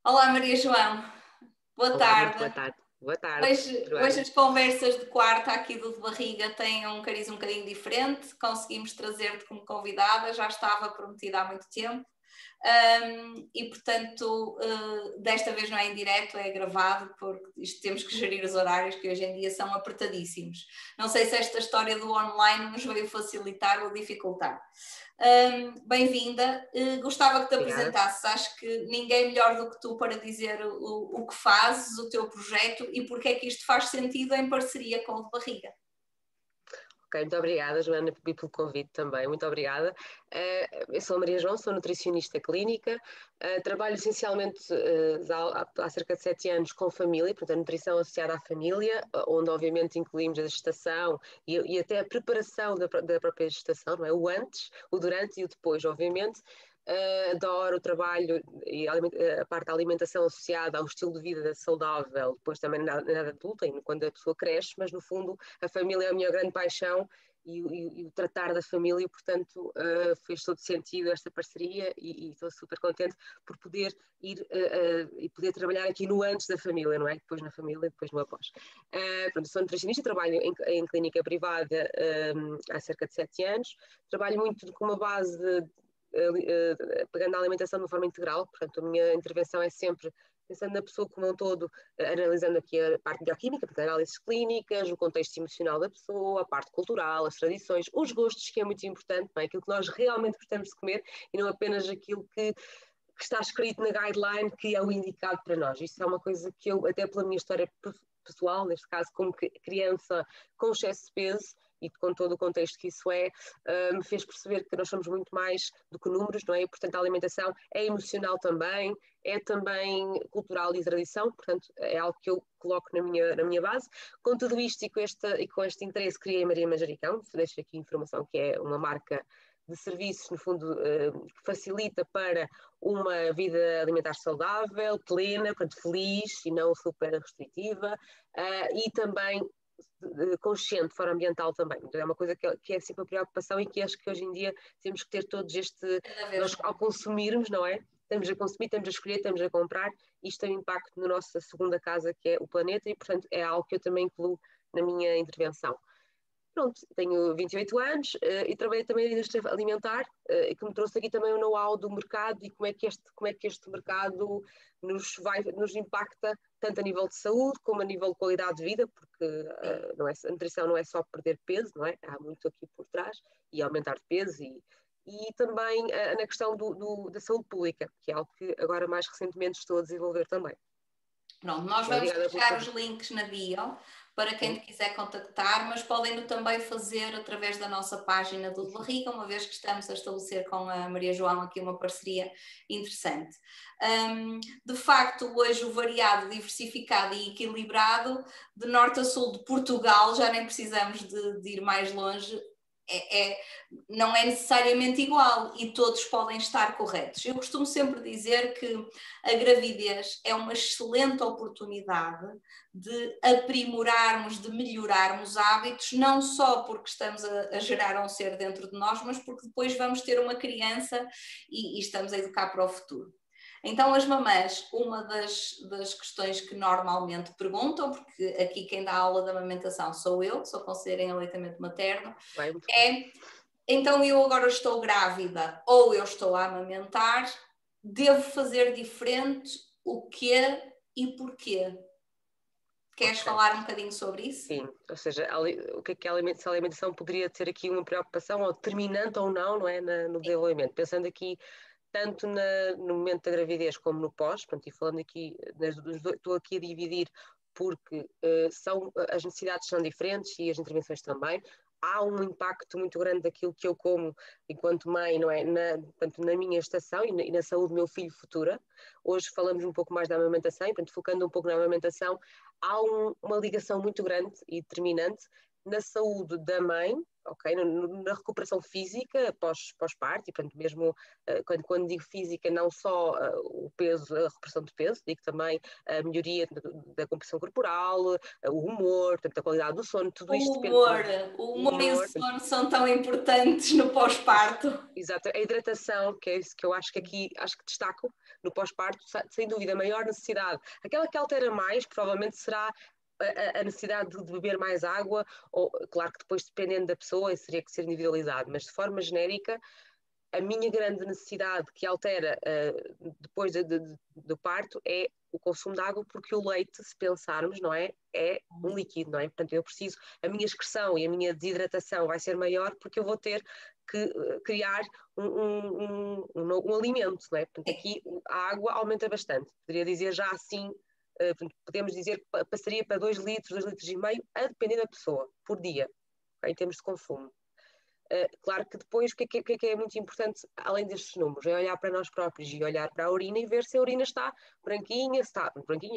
Olá, Maria João. Boa Olá, muito tarde. boa tarde. Boa tarde, Hoje as conversas de quarta aqui do De Barriga têm um cariz um bocadinho diferente. Conseguimos trazer-te como convidada, já estava prometida há muito tempo. E portanto, desta vez não é em direto, é gravado, porque temos que gerir os horários que hoje em dia são apertadíssimos. Não sei se esta história do online nos veio facilitar ou dificultar. Bem-vinda, gostava que te Obrigada. apresentasses. Acho que ninguém melhor do que tu para dizer o que fazes, o teu projeto e porque é que isto faz sentido em parceria com o De Barriga. Ok, muito obrigada, Joana, pelo convite também, muito obrigada. Eu sou a Maria João, sou nutricionista clínica, trabalho essencialmente há cerca de 7 anos com família, portanto a nutrição associada à família, onde obviamente incluímos a gestação e até a preparação da própria gestação, não é? O antes, o durante e o depois, obviamente. Adoro o trabalho e a parte da alimentação associada ao estilo de vida saudável, depois também nada de glúten, quando a pessoa cresce, mas no fundo a família é a minha grande paixão e o tratar da família, portanto fez todo sentido esta parceria e estou super contente por poder ir e poder trabalhar aqui no antes da família, não é? Depois na família, depois no após. Pronto, sou nutricionista, trabalho em clínica privada há cerca de 7 anos, trabalho muito com uma base pegando na alimentação de uma forma integral, portanto a minha intervenção é sempre pensando na pessoa como um todo, analisando aqui a parte bioquímica, portanto, análises clínicas, o contexto emocional da pessoa, a parte cultural, as tradições, os gostos, que é muito importante, não é? Aquilo que nós realmente gostamos de comer e não apenas aquilo que está escrito na guideline que é o indicado para nós. Isto é uma coisa que eu, até pela minha história pessoal, neste caso como criança com excesso de peso, e com todo o contexto que isso me fez perceber que nós somos muito mais do que números, não é? E, portanto, a alimentação é emocional também, é também cultural e tradição, portanto, é algo que eu coloco na minha base. Com tudo isto e com este interesse, criei a Maria Manjericão, deixo aqui informação que é uma marca de serviços, no fundo, que facilita para uma vida alimentar saudável, plena, portanto, feliz e não super restritiva, e também consciente, fora ambiental também. Então é uma coisa que é sempre uma preocupação e que acho que hoje em dia temos que ter todos nós ao consumirmos, não é? Estamos a consumir, estamos a escolher, estamos a comprar, isto tem um impacto na nossa segunda casa, que é o planeta, e portanto é algo que eu também incluo na minha intervenção. Pronto, tenho 28 anos e trabalho também na indústria alimentar, e que me trouxe aqui também o know-how do mercado e como é que este mercado nos impacta tanto a nível de saúde como a nível de qualidade de vida, porque a nutrição não é só perder peso, não é? Há muito aqui por trás, e aumentar de peso e também na questão da saúde pública, que é algo que agora mais recentemente estou a desenvolver também. Pronto, nós vamos deixar os links na bio para quem te quiser contactar, mas podem-no também fazer através da nossa página do De Barriga, uma vez que estamos a estabelecer com a Maria João aqui uma parceria interessante. De facto, hoje o variado, diversificado e equilibrado, de norte a sul de Portugal, já nem precisamos de ir mais longe, não é necessariamente igual e todos podem estar corretos. Eu costumo sempre dizer que a gravidez é uma excelente oportunidade de aprimorarmos, de melhorarmos hábitos, não só porque estamos a gerar um ser dentro de nós, mas porque depois vamos ter uma criança e estamos a educar para o futuro. Então, as mamãs, uma das questões que normalmente perguntam, porque aqui quem dá aula de amamentação sou eu, sou conselheira em aleitamento materno, então eu agora estou grávida ou eu estou a amamentar, devo fazer diferente, o quê e porquê? Queres falar um bocadinho sobre isso? Sim, ou seja, o que é que se a alimentação poderia ter aqui uma preocupação, ou determinante ou não é, no desenvolvimento, pensando aqui tanto no momento da gravidez como no pós, portanto, e falando aqui, estou aqui a dividir porque as necessidades são diferentes e as intervenções também. Há um impacto muito grande daquilo que eu como enquanto mãe, não é? Tanto na minha gestação e na saúde do meu filho futura. Hoje falamos um pouco mais da amamentação, portanto, focando um pouco na amamentação, há uma ligação muito grande e determinante na saúde da mãe ok? Na recuperação física pós-parto, e portanto mesmo quando digo física, não só o peso, a recuperação de peso, digo também a melhoria da composição corporal, o humor, portanto a qualidade do sono, tudo isto depende. O humor e o sono são tão importantes no pós-parto. Exato, a hidratação, que é isso que eu acho que aqui destaco no pós-parto, sem dúvida, a maior necessidade. Aquela que altera mais, provavelmente será a necessidade de beber mais água, ou claro que depois dependendo da pessoa, teria que ser individualizado, mas de forma genérica, a minha grande necessidade que altera depois do parto é o consumo de água, porque o leite, se pensarmos, não é um líquido, não é? Portanto, eu preciso, a minha excreção e a minha desidratação vai ser maior porque eu vou ter que criar um alimento, não é? Portanto, aqui a água aumenta bastante. Poderia dizer já assim, podemos dizer que passaria para 2 litros, 2 litros e meio, a depender da pessoa, por dia, okay? Em termos de consumo. Claro que depois o que é muito importante, além destes números, é olhar para nós próprios e olhar para a urina e ver se a urina está branquinha,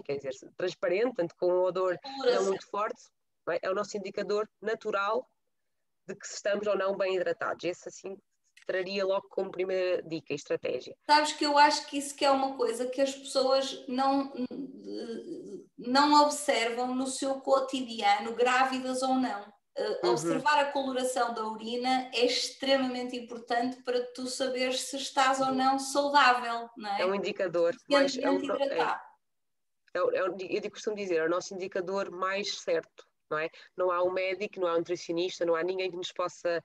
quer dizer, transparente, tanto com um odor não muito forte, não é? É o nosso indicador natural de que estamos ou não bem hidratados. Esse assim traria logo como primeira dica e estratégia. Sabes que eu acho que isso que é uma coisa que as pessoas não observam no seu cotidiano, grávidas ou não. Observar a coloração da urina é extremamente importante para tu saberes se estás ou não saudável, não é? É um indicador mais... eu costumo dizer, é o nosso indicador mais certo, não é? Não há um médico, não há um nutricionista, não há ninguém que nos possa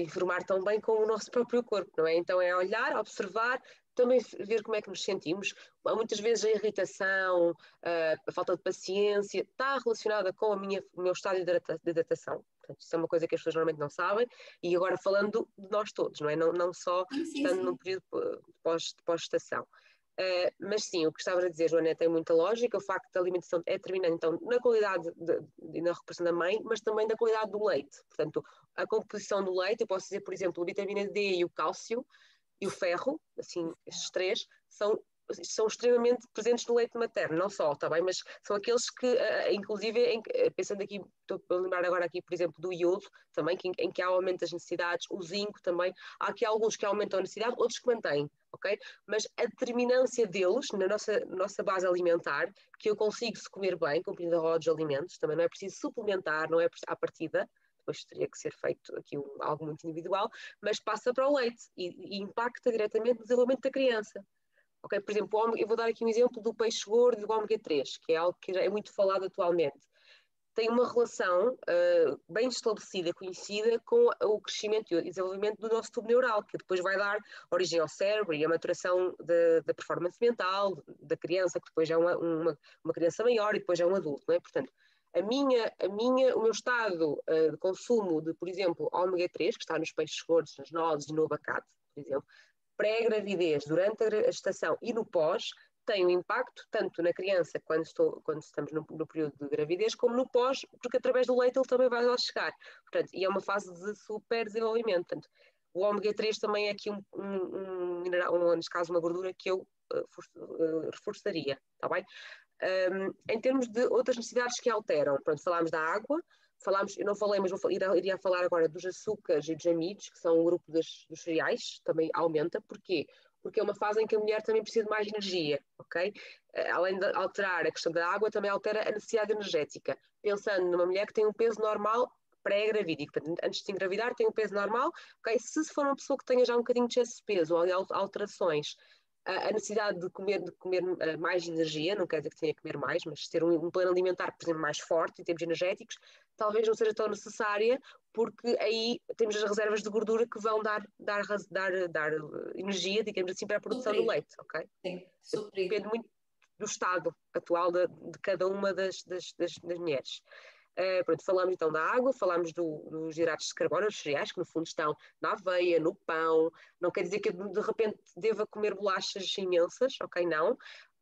informar tão bem como o nosso próprio corpo, não é? Então é olhar, observar, também ver como é que nos sentimos. Muitas vezes a irritação, a falta de paciência está relacionada com o meu estado de hidratação. Portanto, isso é uma coisa que as pessoas normalmente não sabem. E agora falando de nós todos, não é? Não só estando num período de pós-gestação. Mas sim, o que estavas a dizer, Joana, tem muita lógica. O facto da alimentação é determinante, então, na qualidade e na recuperação da mãe, mas também da qualidade do leite. Portanto, a composição do leite, eu posso dizer, por exemplo, a vitamina D e o cálcio e o ferro, assim, estes três, são extremamente presentes no leite materno, não só, tá bem? Mas são aqueles que, inclusive, pensando aqui, estou a lembrar agora aqui, por exemplo, do iodo, também, em que há aumento das necessidades, o zinco também, há aqui alguns que aumentam a necessidade, outros que mantêm, ok? Mas a determinância deles, na nossa base alimentar, que eu consigo se comer bem, cumprindo a roda dos alimentos, também não é preciso suplementar, não é à partida, depois teria que ser feito aqui algo muito individual, mas passa para o leite e impacta diretamente no desenvolvimento da criança. Okay? Por exemplo, eu vou dar aqui um exemplo do peixe gordo e do ômega 3, que é algo que é muito falado atualmente. Tem uma relação bem estabelecida, conhecida, com o crescimento e o desenvolvimento do nosso tubo neural, que depois vai dar origem ao cérebro e a maturação da performance mental da criança, que depois é uma criança maior e depois é um adulto, não é? Portanto, o meu estado de consumo de, por exemplo, ômega 3, que está nos peixes gordos, nas nozes e no abacate, por exemplo, pré-gravidez, durante a gestação e no pós, tem um impacto tanto na criança quando estamos no período de gravidez, como no pós, porque através do leite ele também vai lá chegar. Portanto, e é uma fase de super desenvolvimento. Portanto, o ômega 3 também é aqui um mineral, neste caso uma gordura que eu reforçaria, está bem? Em termos de outras necessidades que alteram, pronto, falámos da água, eu não falei, mas iria falar agora dos açúcares e dos amidos, que são um grupo dos cereais, também aumenta. Porquê? Porque é uma fase em que a mulher também precisa de mais energia, ok? Além de alterar a questão da água, também altera a necessidade energética. Pensando numa mulher que tem um peso normal pré-gravídico, antes de engravidar tem um peso normal, ok? Se for uma pessoa que tenha já um bocadinho de excesso de peso ou alterações, a necessidade de comer mais energia, não quer dizer que tenha que comer mais, mas ter um plano alimentar, por exemplo, mais forte em termos energéticos, talvez não seja tão necessária, porque aí temos as reservas de gordura que vão dar energia, digamos assim, para a produção do leite, ok? Sim, depende muito do estado atual de cada uma das mulheres. Pronto, falamos então da água, falamos dos hidratos de carbono, os cereais, que no fundo estão na aveia, no pão. Não quer dizer que eu de repente deva comer bolachas imensas, ok? Não.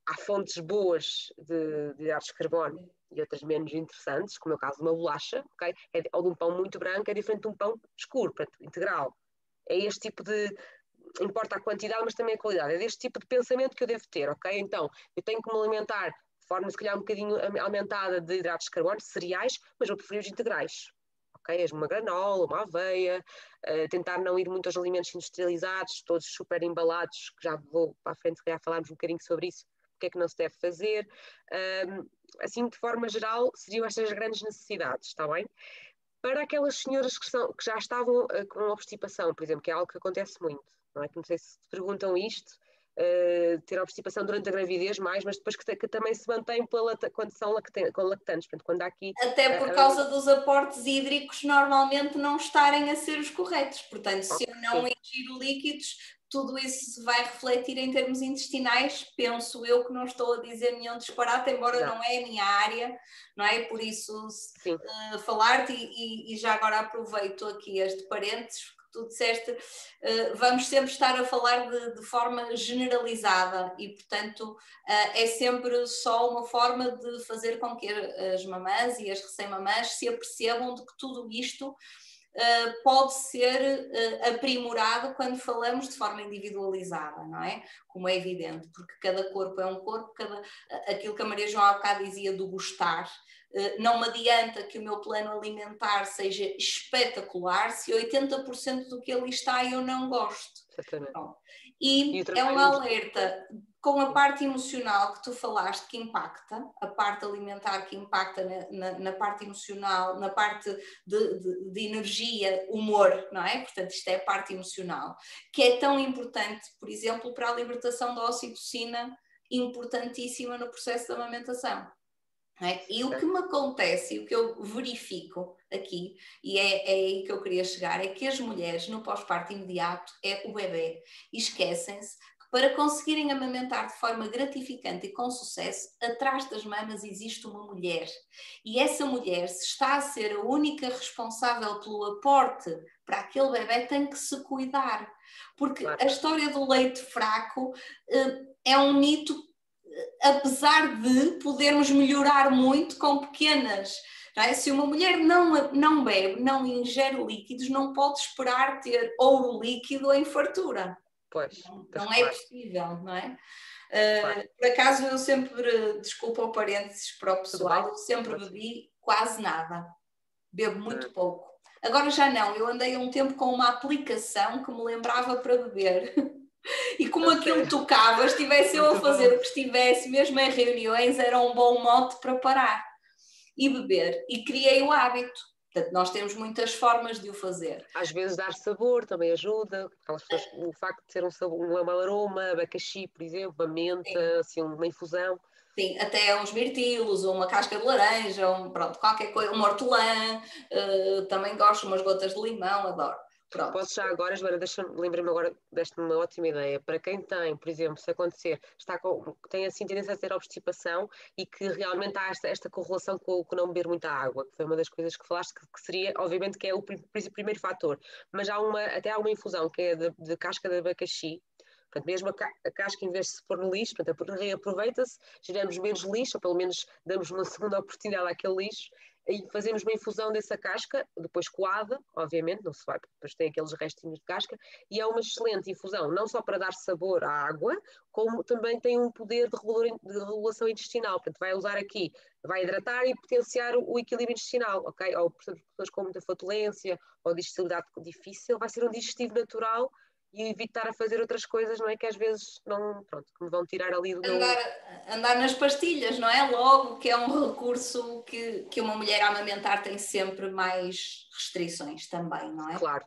Há fontes boas de hidratos de carbono e outras menos interessantes, como é o caso de uma bolacha, ok? Ou de um pão muito branco, é diferente de um pão escuro, portanto, integral. É este tipo de... Importa a quantidade, mas também a qualidade. É deste tipo de pensamento que eu devo ter, ok? Então, eu tenho que me alimentar de forma, se calhar, um bocadinho aumentada de hidratos de carbono, cereais, mas eu prefiro os integrais, ok? Uma granola, uma aveia, tentar não ir muito aos alimentos industrializados, todos super embalados, que já vou para a frente, se calhar falarmos um bocadinho sobre isso, o que é que não se deve fazer. Assim, de forma geral, seriam estas as grandes necessidades, está bem? Para aquelas senhoras que já estavam com obstipação, por exemplo, que é algo que acontece muito, não é? Que não sei se te perguntam isto, ter obstipação durante a gravidez mais, mas depois que também se mantém quando são lactantes, portanto, quando há aqui... Até por causa dos aportes hídricos normalmente não estarem a ser os corretos, portanto, se eu não ingiro líquidos, tudo isso se vai refletir em termos intestinais, penso eu que não estou a dizer nenhum disparate, embora não é a minha área, não é? Por isso, falar-te e já agora aproveito aqui este parênteses, tu disseste, vamos sempre estar a falar de forma generalizada e, portanto, é sempre só uma forma de fazer com que as mamãs e as recém-mamãs se apercebam de que tudo isto pode ser aprimorado quando falamos de forma individualizada, não é? Como é evidente, porque cada corpo é um corpo, aquilo que a Maria João há bocado dizia do gostar, não me adianta que o meu plano alimentar seja espetacular se 80% do que ali está eu não gosto. Bom, e é um alerta com a parte emocional que tu falaste que impacta, a parte alimentar que impacta na parte emocional, na parte de energia, humor, não é? Portanto, isto é a parte emocional, que é tão importante, por exemplo, para a libertação da ocitocina, importantíssima no processo de amamentação. É? E o que me acontece, o que eu verifico aqui, e é aí que eu queria chegar, é que as mulheres no pós-parto imediato é o bebê e esquecem-se que para conseguirem amamentar de forma gratificante e com sucesso, atrás das mamas existe uma mulher. E essa mulher, se está a ser a única responsável pelo aporte para aquele bebê, tem que se cuidar. Porque a história do leite fraco é um mito, apesar de podermos melhorar muito com pequenas. Não é? Se uma mulher não bebe, não ingere líquidos, não pode esperar ter ouro líquido em fartura. Não é possível, não é? Por acaso eu sempre, desculpa o parênteses para o pessoal, eu sempre bebi quase nada. Bebo muito pouco. Agora já não, eu andei um tempo com uma aplicação que me lembrava para beber. E como aquilo tocava, estivesse eu a fazer o que estivesse, mesmo em reuniões, era um bom mote para parar e beber. E criei o hábito. Portanto, nós temos muitas formas de o fazer. Às vezes dar sabor também ajuda. Pessoas, o facto de ser um sabor, um aroma, abacaxi, por exemplo, uma menta, assim, uma infusão. Sim, até uns mirtilos, ou uma casca de laranja, pronto, qualquer coisa, um hortelã, também gosto, umas gotas de limão, adoro. Pronto. Posso já agora, Joana, lembrei-me agora desta uma ótima ideia. Para quem tem, por exemplo, se acontecer, tem assim tendência a ter obstipação e que realmente há esta correlação com não beber muita água, que foi uma das coisas que falaste, que seria, obviamente, que é o primeiro fator. Mas até há uma infusão que é de casca de abacaxi. Portanto, mesmo a casca, em vez de se pôr no lixo, reaproveita-se, geramos menos lixo, ou pelo menos damos uma segunda oportunidade àquele lixo, e fazemos uma infusão dessa casca, depois coada, obviamente, não se vai, depois tem aqueles restinhos de casca, e é uma excelente infusão, não só para dar sabor à água, como também tem um poder de regulação intestinal, portanto vai usar aqui, vai hidratar e potenciar o equilíbrio intestinal, ok? Ou pessoas com muita flatulência, ou digestibilidade difícil, vai ser um digestivo natural, e evitar a fazer outras coisas, não é? Que às vezes não, pronto, que me vão tirar ali do andar nas pastilhas, não é? Logo, que é um recurso que uma mulher a amamentar tem sempre mais restrições também, não é? Claro.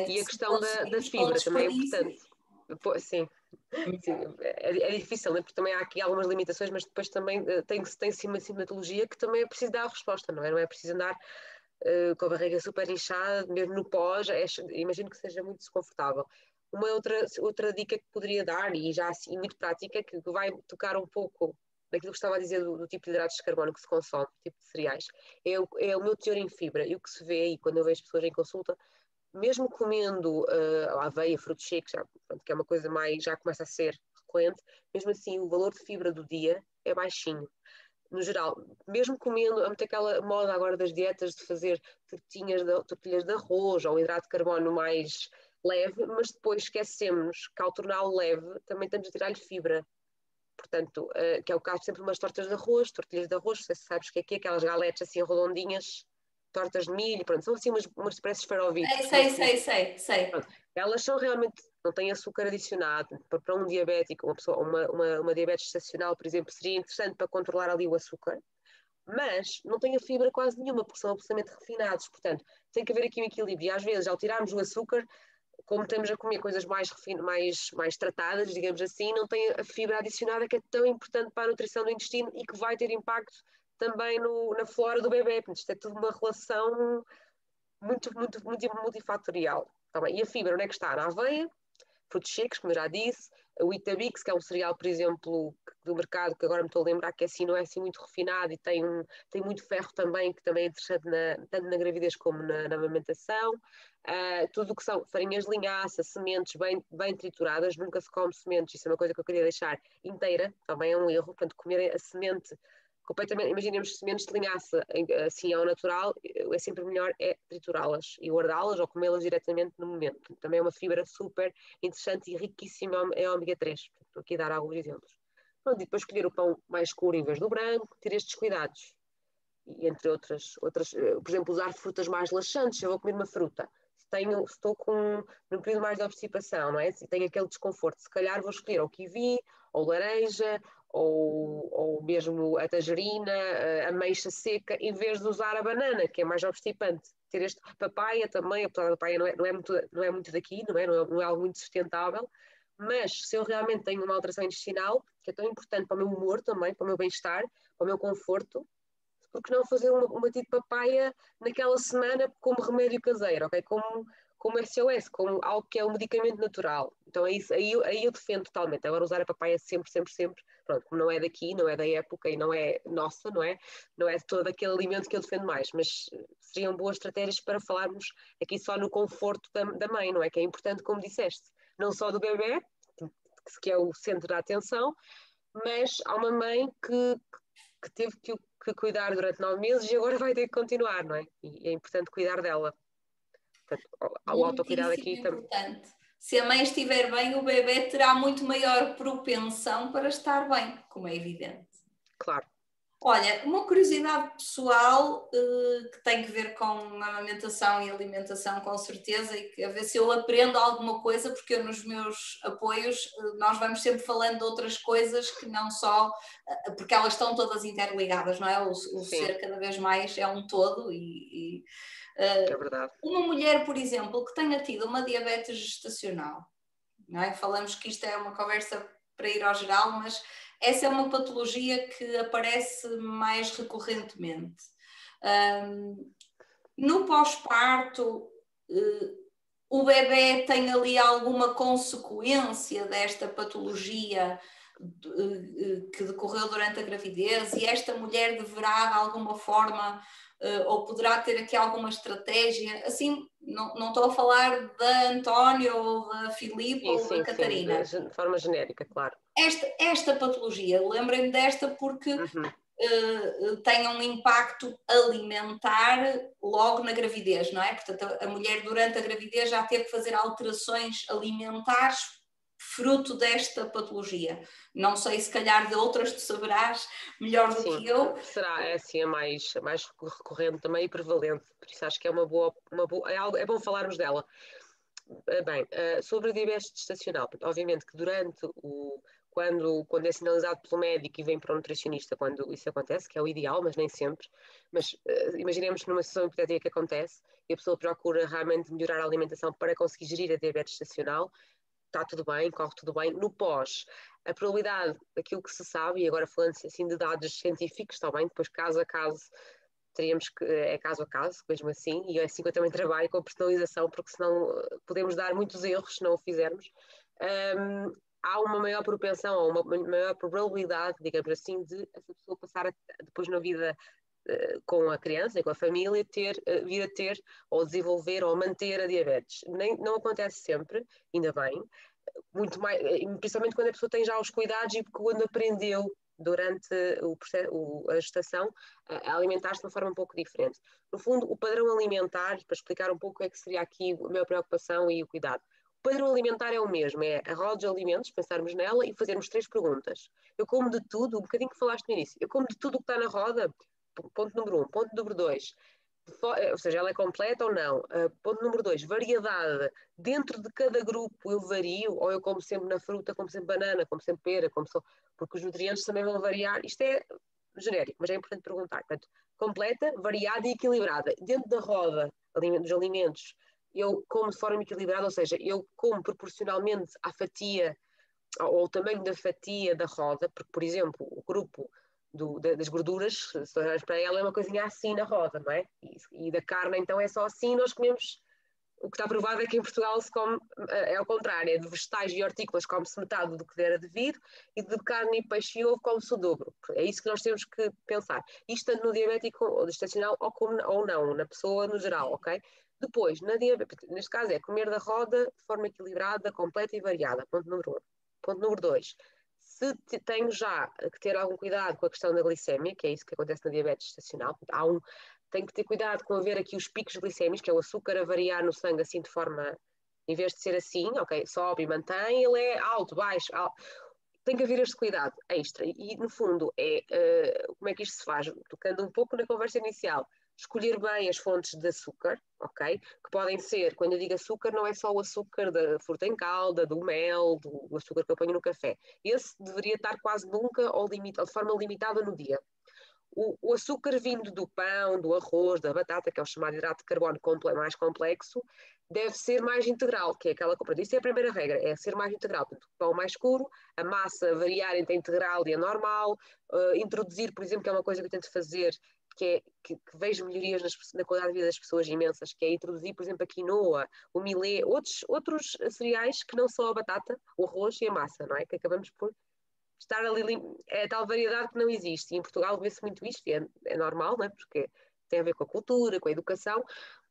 E a questão da fibra também é importante. Sim. É difícil, né? Porque também há aqui algumas limitações, mas depois também tem-se uma sintomatologia que também é preciso dar a resposta, não é? Não é preciso andar com a barriga super inchada, mesmo no pós, imagino que seja muito desconfortável. Uma outra dica que poderia dar, e já assim muito prática, que vai tocar um pouco daquilo que estava a dizer do tipo de hidratos de carbono que se consome, tipo de cereais, é o meu teor em fibra. E o que se vê aí quando eu vejo pessoas em consulta, mesmo comendo aveia, frutos secos, que é uma coisa mais, já começa a ser recorrente, mesmo assim o valor de fibra do dia é baixinho. No geral, mesmo comendo, há muito aquela moda agora das dietas de fazer tortilhas de arroz ou hidrato de carbono mais leve, mas depois esquecemos que ao torná-lo leve também temos de tirar-lhe fibra. Portanto, que é o caso sempre de umas tortilhas de arroz, não sei se sabes o que é, aquelas galetes assim redondinhas, tortas de milho, pronto, são assim umas espécies de farofitos. Sei. Pronto, elas são realmente, não têm açúcar adicionado. Para um diabético, uma diabetes gestacional, por exemplo, seria interessante para controlar ali o açúcar, mas não tem a fibra quase nenhuma, porque são absolutamente refinados. Portanto, tem que haver aqui um equilíbrio. E às vezes, ao tirarmos o açúcar, como estamos a comer coisas mais tratadas, digamos assim, não tem a fibra adicionada que é tão importante para a nutrição do intestino e que vai ter impacto também na flora do bebê. Portanto, isto é tudo uma relação muito multifatorial. Tá bem? E a fibra, onde é que está? Na aveia, frutos secos, como eu já disse, o Weetabix, que é um cereal, por exemplo, do mercado, que agora me estou a lembrar que assim, não é assim muito refinado e tem muito ferro também, que também é interessante tanto na gravidez como na amamentação. Tudo o que são farinhas de linhaça, sementes bem trituradas, nunca se come sementes, isso é uma coisa que eu queria deixar inteira, também é um erro, portanto, comer a semente completamente, imaginemos sementes de linhaça assim ao natural, é sempre melhor triturá-las e guardá-las ou comê-las diretamente no momento. Também é uma fibra super interessante e riquíssima em ômega 3. Estou aqui a dar alguns exemplos. Pronto, e depois escolher o pão mais escuro em vez do branco, ter estes cuidados. E entre outras, por exemplo, usar frutas mais laxantes. Se eu vou comer uma fruta, estou num período mais de obstipação, não é? Se tenho aquele desconforto, se calhar vou escolher ou kiwi, ou laranja, ou mesmo a tangerina, a ameixa seca, em vez de usar a banana, que é mais obstipante. Ter este papaya também, apesar da papaya não é muito daqui, não é algo muito sustentável, mas se eu realmente tenho uma alteração intestinal, que é tão importante para o meu humor também, para o meu bem-estar, para o meu conforto, porque não fazer uma batido de papaya naquela semana como remédio caseiro, ok? Como SOS, como algo que é um medicamento natural. Então é isso, aí eu defendo totalmente. Agora usar a papaya sempre, pronto, como não é daqui, não é da época e não é nossa, não é? Não é todo aquele alimento que eu defendo mais, mas seriam boas estratégias para falarmos aqui só no conforto da mãe, não é? Que é importante, como disseste, não só do bebê, que é o centro da atenção, mas há uma mãe que teve que cuidar durante 9 meses e agora vai ter que continuar, não é? E é importante cuidar dela. Portanto, o autocuidado aqui também. Importante. Se a mãe estiver bem, o bebê terá muito maior propensão para estar bem, como é evidente. Claro. Olha, uma curiosidade pessoal que tem que ver com amamentação e alimentação, com certeza, e que a ver se eu aprendo alguma coisa, porque eu nos meus apoios nós vamos sempre falando de outras coisas que não só, porque elas estão todas interligadas, não é? O ser cada vez mais é um todo é verdade. Uma mulher, por exemplo, que tenha tido uma diabetes gestacional, não é? Falamos que isto é uma conversa para ir ao geral, mas essa é uma patologia que aparece mais recorrentemente. No pós-parto, o bebê tem ali alguma consequência desta patologia que decorreu durante a gravidez e esta mulher deverá, de alguma forma, ou poderá ter aqui alguma estratégia, assim, não estou a falar da Antónia ou da Filipe ou da Catarina. De forma genérica, claro. Esta patologia, lembrem-me desta porque tem um impacto alimentar logo na gravidez, não é? Portanto, a mulher durante a gravidez já teve que fazer alterações alimentares fruto desta patologia. Não sei, se calhar de outras tu saberás melhor do que eu. Será, assim, a mais recorrente também e prevalente, por isso acho que é uma boa é bom falarmos dela. Bem, sobre a diabetes gestacional, obviamente que quando é sinalizado pelo médico e vem para o nutricionista, quando isso acontece, que é o ideal, mas nem sempre, mas imaginemos numa situação hipotética que acontece e a pessoa procura realmente melhorar a alimentação para conseguir gerir a diabetes gestacional, está tudo bem, corre tudo bem. No pós, a probabilidade daquilo que se sabe, e agora falando assim de dados científicos, está bem, depois caso a caso, teríamos que, é caso a caso, mesmo assim, e é assim que eu também trabalho com a personalização, porque senão podemos dar muitos erros se não o fizermos. Há uma maior propensão, ou uma maior probabilidade, digamos assim, de essa pessoa passar depois na vida com a criança e com a família vir a ter ou desenvolver ou manter a diabetes. Não acontece sempre, ainda bem, muito mais, principalmente quando a pessoa tem já os cuidados e quando aprendeu durante a gestação a alimentar-se de uma forma um pouco diferente. No fundo, o padrão alimentar, para explicar um pouco o que é que seria aqui a minha preocupação e o cuidado. O padrão alimentar é o mesmo, é a roda de alimentos, pensarmos nela e fazermos 3 perguntas. Eu como de tudo, um bocadinho que falaste no início, eu como de tudo o que está na roda, ponto número 1. Ponto número 2, ou seja, ela é completa ou não. Ponto número 2, variedade. Dentro de cada grupo eu vario, ou eu como sempre na fruta, como sempre banana, como sempre pera, porque os nutrientes também vão variar. Isto é genérico, mas é importante perguntar. Portanto, completa, variada e equilibrada. Dentro da roda dos alimentos, eu como de forma equilibrada, ou seja, eu como proporcionalmente à fatia, ou ao tamanho da fatia da roda, porque, por exemplo, o grupo das gorduras, se olhares para ela, é uma coisinha assim na roda, não é? E da carne, então, é só assim, nós comemos. O que está provado é que em Portugal se come, é ao contrário, é de vegetais e hortícolas come-se metade do que era devido, e de carne e peixe e ovo come-se o dobro. É isso que nós temos que pensar. Isto tanto no diabético ou gestacional ou não, na pessoa no geral, ok? Depois, neste caso é comer da roda de forma equilibrada, completa e variada, ponto número 1. Ponto número 2, se tenho já que ter algum cuidado com a questão da glicemia, que é isso que acontece na diabetes gestacional, tenho que ter cuidado com haver aqui os picos glicémicos, que é o açúcar a variar no sangue assim de forma, em vez de ser assim, ok, sobe e mantém, ele é alto, baixo, alto. Tem que haver este cuidado extra. E no fundo, como é que isto se faz? Tocando um pouco na conversa inicial, escolher bem as fontes de açúcar, ok? Que podem ser, quando eu digo açúcar, não é só o açúcar da fruta em calda, do mel, do açúcar que eu ponho no café. Esse deveria estar quase nunca ou de forma limitada no dia. O açúcar vindo do pão, do arroz, da batata, que é o chamado hidrato de carbono mais complexo, deve ser mais integral, que é aquela compra. Isso é a primeira regra, é ser mais integral. Portanto, o pão mais escuro, a massa variar entre a integral e a normal, introduzir, por exemplo, que é uma coisa que eu tento fazer, que vejo melhorias na qualidade de vida das pessoas imensas, que é introduzir, por exemplo, a quinoa, o milê, outros cereais que não só a batata, o arroz e a massa, não é? Que acabamos por estar ali, é tal variedade que não existe. E em Portugal vê-se muito isto, e é normal, não é? Porque tem a ver com a cultura, com a educação,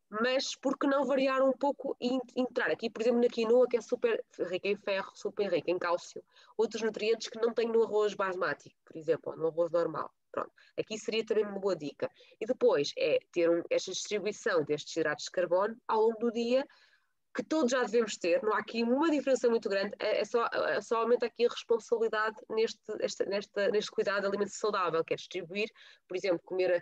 mas por que não variar um pouco e entrar aqui, por exemplo, na quinoa, que é super rica em ferro, super rica em cálcio, outros nutrientes que não tem no arroz basmati, por exemplo, ou no arroz normal. Pronto, aqui seria também uma boa dica. E depois é ter esta distribuição destes hidratos de carbono ao longo do dia, que todos já devemos ter, não há aqui uma diferença muito grande, só aumenta aqui a responsabilidade neste cuidado de alimentação saudável, que é distribuir, por exemplo, comer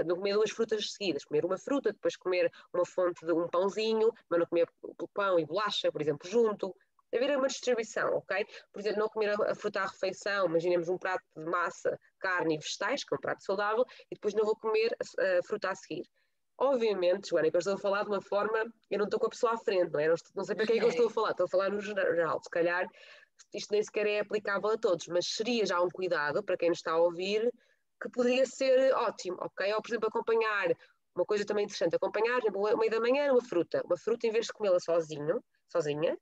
não comer 2 frutas seguidas, comer uma fruta, depois comer uma fonte de um pãozinho, mas não comer pão e bolacha, por exemplo, junto. Haver uma distribuição, ok? Por exemplo, não comer a fruta à refeição, imaginemos um prato de massa, carne e vegetais, que é um prato saudável, e depois não vou comer a fruta a seguir. Obviamente, Joana, que eu estou a falar de uma forma, eu não estou com a pessoa à frente, não é? Não sei para quem é que eu estou a falar no geral, se calhar isto nem sequer é aplicável a todos, mas seria já um cuidado para quem nos está a ouvir, que poderia ser ótimo, ok? Ou, por exemplo, acompanhar, uma coisa também interessante, acompanhar, por exemplo, ao meio da manhã, uma fruta em vez de comê-la sozinha,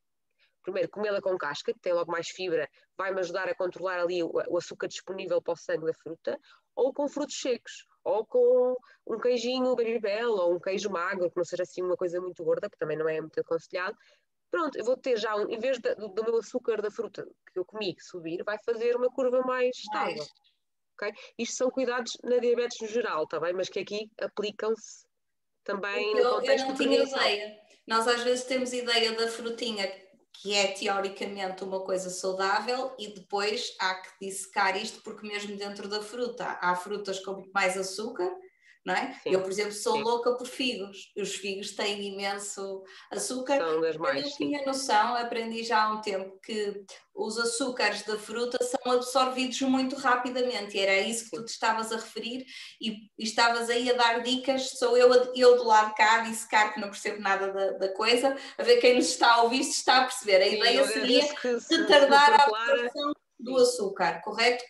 primeiro comê-la com casca, que tem logo mais fibra, vai-me ajudar a controlar ali o açúcar disponível para o sangue da fruta, ou com frutos secos, ou com um queijinho Babybel, ou um queijo magro, que não seja assim uma coisa muito gorda, que também não é muito aconselhado. Pronto, eu vou ter já, em vez do meu açúcar da fruta que eu comi subir, vai fazer uma curva mais estável. Okay? Isto são cuidados na diabetes no geral, tá bem? Mas que aqui aplicam-se também no contexto de prevenção. Eu não tinha ideia. Nós às vezes temos ideia da frutinha, que é teoricamente uma coisa saudável, e depois há que dissecar isto, porque mesmo dentro da fruta há frutas com muito mais açúcar, não é? Sim, eu, por exemplo, sou louca por figos. Os figos têm imenso açúcar. São das mais, eu não tinha noção, aprendi já há um tempo, que os açúcares da fruta são absorvidos muito rapidamente, e era isso que tu te estavas a referir, e estavas aí a dar dicas. Sou eu do lado de cá a dissecar, que não percebo nada da coisa, a ver quem nos está a ouvir se está a perceber. A ideia seria retardar a absorção do açúcar, correto?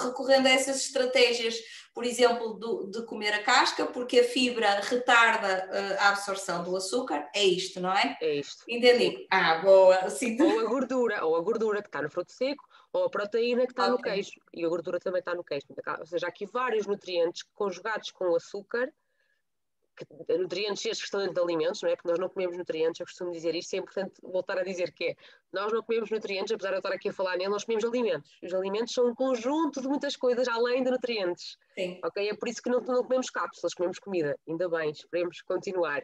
Recorrendo a essas estratégias, por exemplo, de comer a casca, porque a fibra retarda a absorção do açúcar, é isto, não é? É isto. Entendi. Sim. Boa. Sim. Ou a gordura que está no fruto seco, ou a proteína que está no queijo, e a gordura também está no queijo. Ou seja, há aqui vários nutrientes conjugados com o açúcar, nutrientes estes que estão dentro de alimentos, não é? Porque nós não comemos nutrientes, eu costumo dizer isto, é importante voltar a dizer que é, nós não comemos nutrientes, apesar de eu estar aqui a falar nele, nós comemos alimentos. E os alimentos são um conjunto de muitas coisas além de nutrientes. Sim. Ok? É por isso que não comemos cápsulas, comemos comida. Ainda bem, esperemos continuar.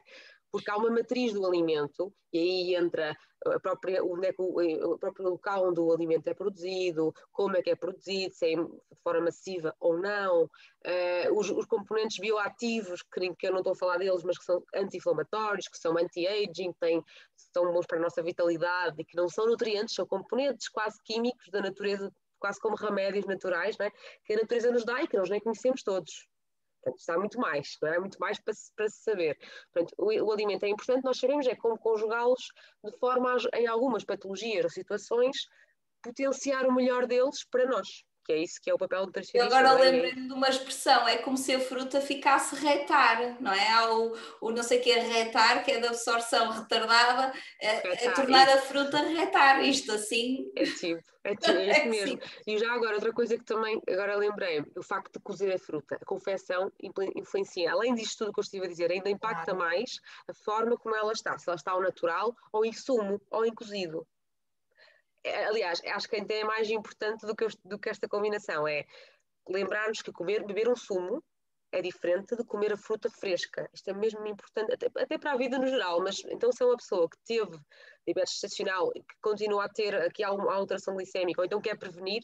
porque há uma matriz do alimento, e aí entra o próprio local onde o alimento é produzido, como é que é produzido, se é de forma massiva ou não, os componentes bioativos, que eu não estou a falar deles, mas que são anti-inflamatórios, que são anti-aging, são bons para a nossa vitalidade e que não são nutrientes, são componentes quase químicos da natureza, quase como remédios naturais, não é? Que a natureza nos dá e que nós nem conhecemos todos. Portanto, está muito mais, não é? Muito mais para se saber. Portanto, o alimento é importante, nós sabemos é como conjugá-los de forma a, em algumas patologias ou situações, potenciar o melhor deles para nós. Que é isso que é o papel do Eu nutricionista. agora Não é? lembrei-me de uma expressão, é como se a fruta ficasse retar, não é? Há o não sei o que é retar, que é da absorção retardada, é tornar Isso. a fruta retar, isto assim. É tipo, é É isso mesmo. assim. E já agora, outra coisa que também, agora lembrei-me, o facto de cozer a fruta, a confecção influencia, além disto tudo que eu estive a dizer, ainda impacta mais a forma como ela está, se ela está ao natural, ou em sumo, ou em cozido. Aliás, acho que até é mais importante do que esta combinação, é lembrarmos que beber um sumo é diferente de comer a fruta fresca. Isto é mesmo importante, até para a vida no geral, mas então se é uma pessoa que teve diabetes gestacional e que continua a ter aqui alguma alteração glicémica, ou então quer prevenir,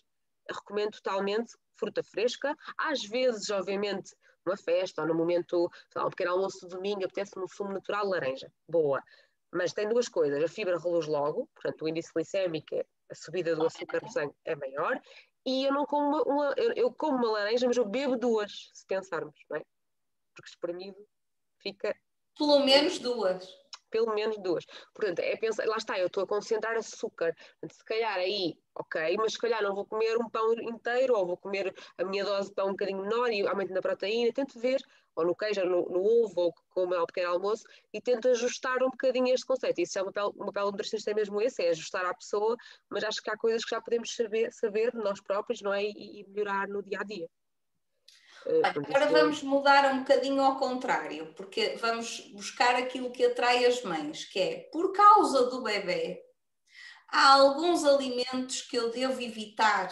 recomendo totalmente fruta fresca. Às vezes, obviamente, numa festa ou no momento, sei lá, um pequeno almoço de domingo, apetece-me um sumo natural de laranja. Boa. Mas tem duas coisas, a fibra reduz logo, portanto o índice glicémico, a subida do açúcar no sangue é maior, e eu não como eu como uma laranja, mas eu bebo duas, se pensarmos, não é? Porque espremido fica Pelo menos duas. pelo menos duas. Portanto, é pensar, lá está, eu estou a concentrar açúcar. Portanto, se calhar aí, ok, mas se calhar não vou comer um pão inteiro, ou vou comer a minha dose de pão um bocadinho menor e aumento na proteína, tento ver, ou no queijo, ou no ovo, ou como é o pequeno almoço, e tento ajustar um bocadinho este conceito. Isso é o papel do nutricionista, é mesmo esse, é ajustar à pessoa, mas acho que há coisas que já podemos saber nós próprios, não é? E melhorar no dia a dia. Agora vamos mudar um bocadinho ao contrário, porque vamos buscar aquilo que atrai as mães, que é, por causa do bebê, há alguns alimentos que eu devo evitar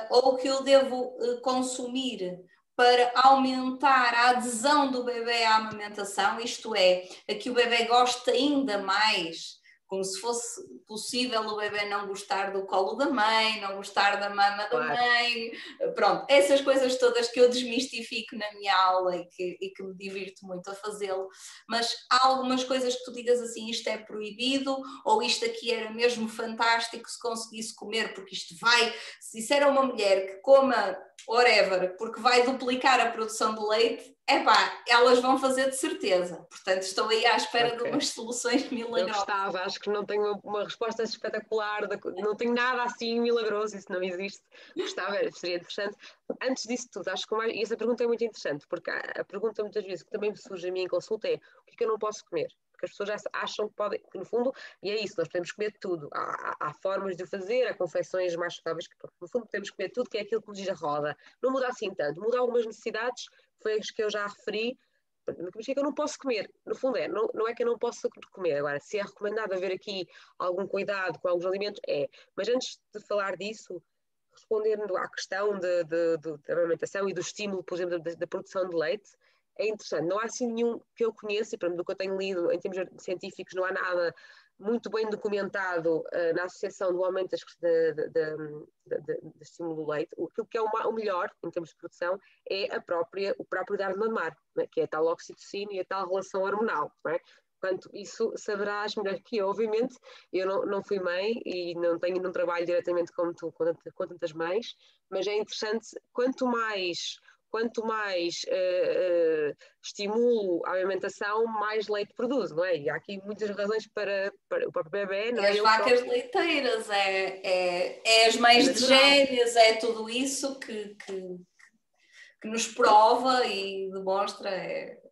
ou que eu devo consumir para aumentar a adesão do bebê à amamentação, isto é, a que o bebê goste ainda mais, como se fosse possível o bebê não gostar do colo da mãe, não gostar da mama da mãe, pronto, essas coisas todas que eu desmistifico na minha aula e que me divirto muito a fazê-lo, mas há algumas coisas que tu digas assim, isto é proibido, ou isto aqui era mesmo fantástico se conseguisse comer, porque isto vai, se disser a uma mulher que coma whatever, porque vai duplicar a produção de leite, epá, elas vão fazer de certeza. Portanto, estou aí à espera de umas soluções milagrosas. Eu gostava, acho que não tenho uma resposta espetacular, não tenho nada assim milagroso, isso não existe. Gostava, seria interessante. Antes disso tudo, acho que e essa pergunta é muito interessante, porque a pergunta muitas vezes que também me surge a mim em consulta é o que é que eu não posso comer? Porque as pessoas já acham que podem, que no fundo, e é isso, nós podemos comer tudo. Há formas de fazer, há confecções mais saudáveis que, no fundo, podemos comer tudo, que é aquilo que nos diz a roda. Não muda assim tanto, muda algumas necessidades, foi as que eu já referi, mas que é que eu não posso comer? No fundo não é que eu não posso comer. Agora, se é recomendado haver aqui algum cuidado com alguns alimentos, é. Mas antes de falar disso, respondendo à questão da amamentação e do estímulo, por exemplo, da produção de leite, é interessante. Não há assim nenhum que eu conheça, e do que eu tenho lido em termos científicos, não há nada muito bem documentado na associação do aumento do estímulo do leite. Aquilo que é o melhor, em termos de produção, é o próprio dar de mamar, né? Que é a tal oxitocina e a tal relação hormonal. Né? Portanto, isso saberás melhor que eu, obviamente. Eu não fui mãe e não trabalho diretamente como tu, com tantas mães, mas é interessante, quanto mais estimulo a alimentação, mais leite produzo, não é? E há aqui muitas razões para o próprio bebê, não é? é? As vacas leiteiras, é as mães de gêmeos, é tudo isso que nos prova e demonstra,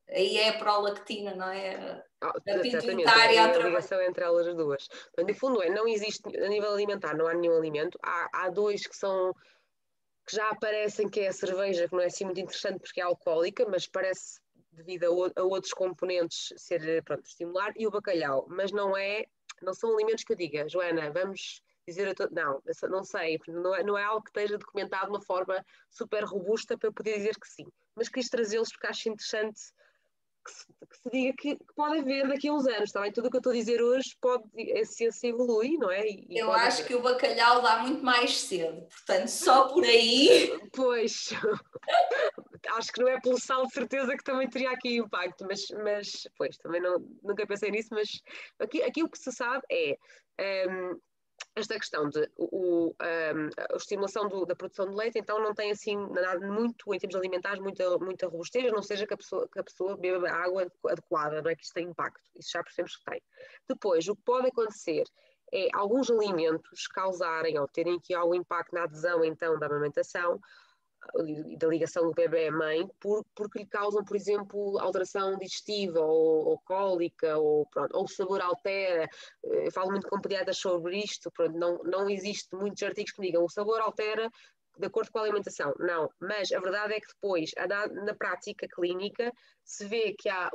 aí é a prolactina, não é? A pituitária é a ligação entre elas as duas. Portanto, no fundo não existe, a nível alimentar, não há nenhum alimento. Há dois que já aparecem, que é a cerveja, que não é assim muito interessante porque é alcoólica, mas parece, devido a outros componentes, ser, pronto, estimular, e o bacalhau. Mas não são alimentos que eu diga, Joana, vamos dizer a não, não sei, não é algo que esteja documentado de uma forma super robusta para eu poder dizer que sim. Mas quis trazê-los porque acho interessante que se diga que pode haver daqui a uns anos, está bem? Tudo o que eu estou a dizer hoje a ciência evolui, não é? E eu pode acho haver. que o bacalhau dá muito mais cedo, portanto, só por aí. Pois, acho que não é pelo sal de certeza que também teria aqui impacto, mas pois, também nunca pensei nisso, mas aqui o que se sabe é esta questão de a estimulação da produção de leite, então não tem assim nada muito, em termos alimentares, muita robustez, não seja que a pessoa beba água adequada, não é que isto tem impacto, isso já percebemos que tem. Depois, o que pode acontecer é alguns alimentos causarem ou terem aqui algum impacto na adesão então da amamentação e da ligação do bebê à mãe, porque lhe causam, por exemplo, alteração digestiva ou cólica, ou o sabor altera. Eu falo muito com pediatras sobre isto, pronto, não existe muitos artigos que me digam o sabor altera de acordo com a alimentação. Não, mas a verdade é que depois, na prática clínica, se vê que há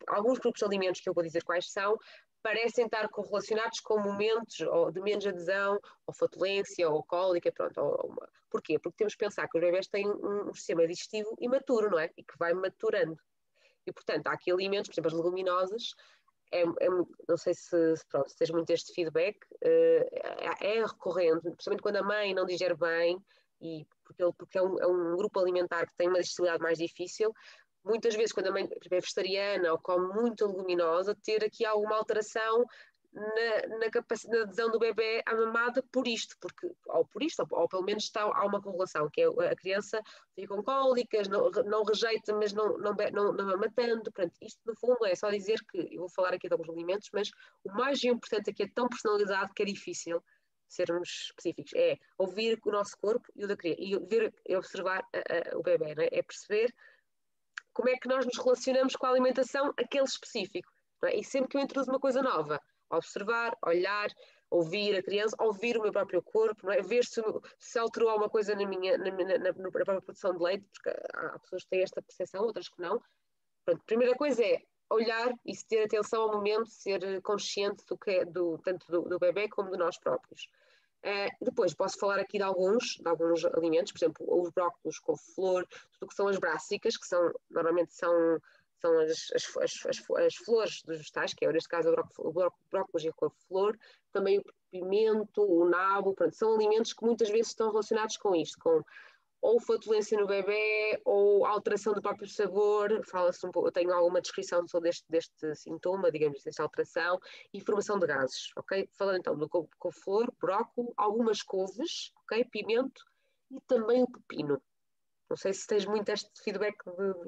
alguns grupos de alimentos, que eu vou dizer quais são, parecem estar correlacionados com momentos ou de menos adesão, ou flatulência, ou cólica, pronto. Porquê? Porque temos que pensar que os bebés têm um sistema digestivo imaturo, não é? E que vai maturando. E, portanto, há aqui alimentos, por exemplo, as leguminosas, não sei se tens muito este feedback, é recorrente, principalmente quando a mãe não digere bem, porque é um grupo alimentar que tem uma digestibilidade mais difícil. Muitas vezes, quando a mãe é vegetariana ou come muita leguminosa, ter aqui alguma alteração na adesão do bebê à mamada por isto, ou pelo menos há uma correlação, que é a criança fica com cólicas, não rejeita, mas não mama tanto. Portanto, isto no fundo é só dizer que, eu vou falar aqui de alguns alimentos, mas o mais importante aqui é tão personalizado que é difícil sermos específicos, é ouvir o nosso corpo e o da criança, e observar o bebê, não é? É perceber como é que nós nos relacionamos com a alimentação, aquele específico. Não é? E sempre que eu introduzo uma coisa nova, observar, olhar, ouvir a criança, ouvir o meu próprio corpo, não é? Ver se alterou alguma coisa na própria produção de leite, porque há pessoas que têm esta percepção, outras que não. Pronto, a primeira coisa é olhar e ter atenção ao momento, ser consciente tanto do bebê como de nós próprios. Depois posso falar aqui de alguns alimentos, por exemplo, os brócolos com flor, tudo que são as brássicas, que normalmente são as flores dos vegetais, que é neste caso o brócolis com a flor, também o pimento, o nabo, pronto, são alimentos que muitas vezes estão relacionados com isto, com ou flatulência no bebê, ou alteração do próprio sabor, fala-se um pouco, eu tenho alguma descrição sobre deste sintoma, digamos, desta alteração, e formação de gases, ok? Falando então do couve-flor, brócolis, algumas couves, ok? Pimento e também o pepino. Não sei se tens muito este feedback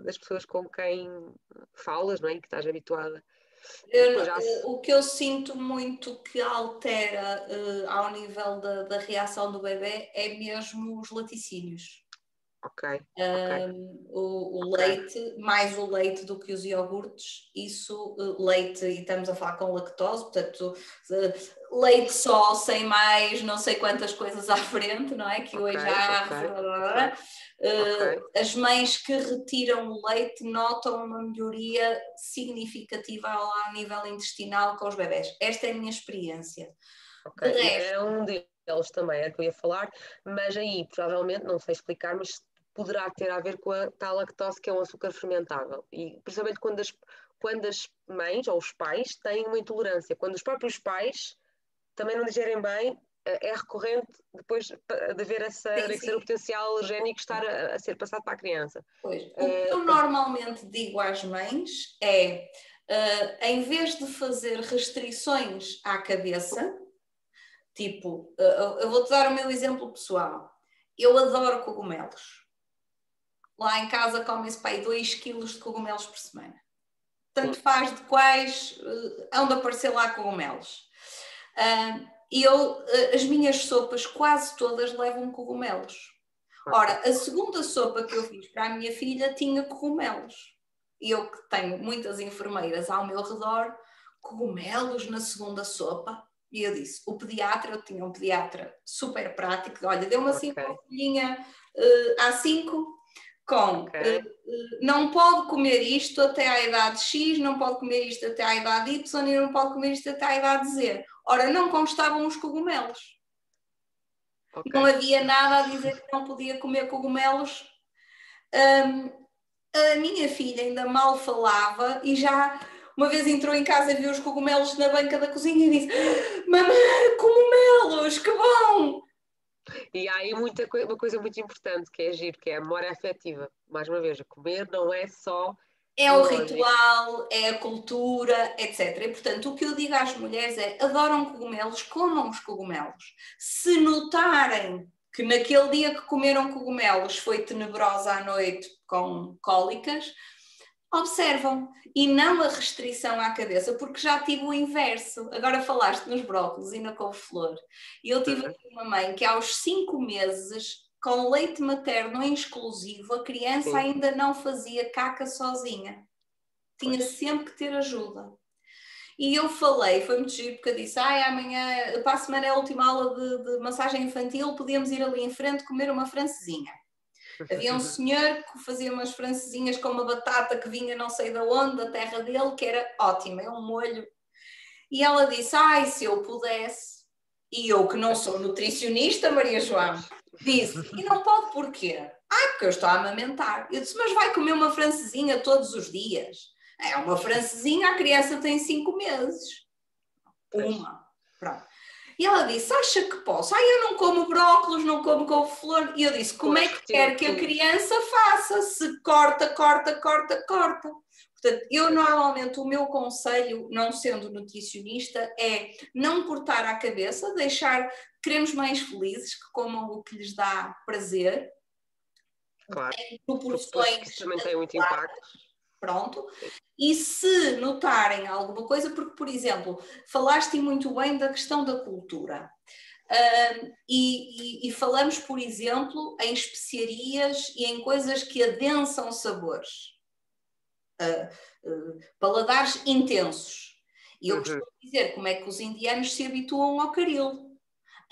das pessoas com quem falas, não é? E que estás habituada. O que eu sinto muito que altera ao nível da reação do bebê é mesmo os laticínios. Ok. O leite, mais o leite do que os iogurtes, isso, leite, e estamos a falar com lactose, portanto, leite só, sem mais não sei quantas coisas à frente, não é? Que hoje há. As mães que retiram o leite notam uma melhoria significativa ao nível intestinal com os bebés. Esta é a minha experiência. Ok, era um deles também, era que eu ia falar, mas aí provavelmente, não sei explicar, mas poderá ter a ver com a tal lactose, que é um açúcar fermentável, e principalmente quando as mães ou os pais têm uma intolerância, quando os próprios pais também não digerem bem, é recorrente depois de haver ser o potencial alergénico estar a ser passado para a criança. Pois, o que eu normalmente digo às mães é, em vez de fazer restrições à cabeça, tipo, eu vou-te dar o meu exemplo pessoal, eu adoro cogumelos. Lá em casa comem-se para aí 2 kg de cogumelos por semana. Tanto faz de quais hão de aparecer lá cogumelos. E as minhas sopas quase todas levam cogumelos. Ora, a segunda sopa que eu fiz para a minha filha tinha cogumelos. E eu que tenho muitas enfermeiras ao meu redor, cogumelos na segunda sopa. E eu disse, eu tinha um pediatra super prático, olha, deu-me assim uma folhinha A5 com não pode comer isto até à idade X, não pode comer isto até à idade Y e não pode comer isto até à idade Z. Ora, não constavam os cogumelos. Não havia nada a dizer que não podia comer cogumelos. A minha filha ainda mal falava e já uma vez entrou em casa e viu os cogumelos na banca da cozinha e disse: Mamãe, cogumelos, que bom! E há aí uma coisa muito importante que é giro, que é a memória afetiva. Mais uma vez, comer não é só É o biológico. ritual, é a cultura, etc. E, portanto, o que eu digo às mulheres é: adoram cogumelos, comam os cogumelos. Se notarem que naquele dia que comeram cogumelos foi tenebrosa à noite com cólicas, observam. E não a restrição à cabeça, porque já tive o inverso. Agora falaste nos brócolos e na couve-flor. E eu tive aqui uma mãe que aos 5 meses, com leite materno em exclusivo, a criança Sim. ainda não fazia caca sozinha. Tinha sempre que ter ajuda. E eu falei, foi muito giro, porque eu disse: amanhã, para a semana é a última aula de massagem infantil, podíamos ir ali em frente comer uma francesinha. Havia um senhor que fazia umas francesinhas com uma batata que vinha não sei de onde, da terra dele, que era ótima, é um molho. E ela disse: se eu pudesse. E eu, que não sou nutricionista, Maria João, disse: e não pode porquê? Porque eu estou a amamentar. Eu disse: mas vai comer uma francesinha todos os dias. É uma francesinha, a criança tem 5 meses. Uma. Pronto. E ela disse: acha que posso? Eu não como brócolos, não como couve-flor. E eu disse: como é que quer que a criança faça? Se corta, corta, corta, corta. Portanto, eu normalmente, o meu conselho, não sendo nutricionista, é não cortar a cabeça, deixar, queremos mães felizes, que comam o que lhes dá prazer. Claro, em proporções que isso também tem muito impacto. Pronto. E se notarem alguma coisa, porque, por exemplo, falaste muito bem da questão da cultura. E falamos, por exemplo, em especiarias e em coisas que adensam sabores. Paladares intensos. E eu costumo dizer como é que os indianos se habituam ao caril.